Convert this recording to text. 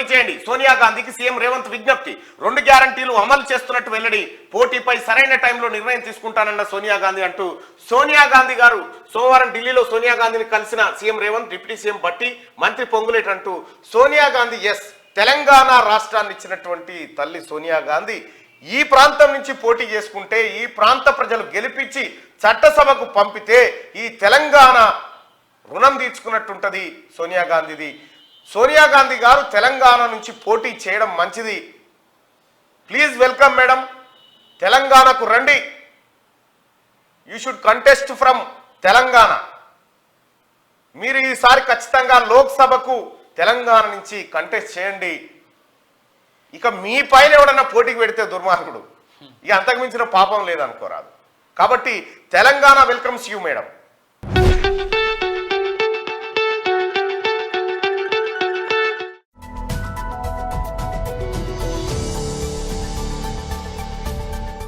పోటీ చేయండి. సోనియా గాంధీకి సీఎం రేవంత్ విజ్ఞప్తి. 2 గ్యారంటీలు అమలు చేస్తున్నట్టు వెల్లడి. పోటీపై సరైన టైంలో నిర్ణయం తీసుకుంటానన్న సోనియా గాంధీ అంటూ సోనియా గాంధీ గారు సోమవారం ఢిల్లీలో సోనియా గాంధీని కలిసిన CM Revanth, deputy CM Bhatti, మంత్రి పొంగులేటి అంటూ సోనియా గాంధీ తెలంగాణ రాష్ట్రాన్ని ఇచ్చినటువంటి తల్లి సోనియా గాంధీ ఈ ప్రాంతం నుంచి పోటీ చేసుకుంటే, ఈ ప్రాంత ప్రజలు గెలిపించి చట్టసభకు పంపితే ఈ తెలంగాణ రుణం తీర్చుకున్నట్టుంటది సోనియా గాంధీది. సోనియా గాంధీ గారు తెలంగాణ నుంచి పోటీ చేయడం మంచిది. ప్లీజ్ వెల్కమ్ మేడం, తెలంగాణకు రండి. You should contest from Telangana. మీరు ఈసారి ఖచ్చితంగా లోక్సభకు తెలంగాణ నుంచి కంటెస్ట్ చేయండి. ఇక మీ పైన ఎవడన్నా పోటీకి పెడితే దుర్మార్గుడు, ఇక అంతకు మించిన పాపం లేదనుకోరాదు. కాబట్టి తెలంగాణ వెల్కమ్స్ యూ మేడం.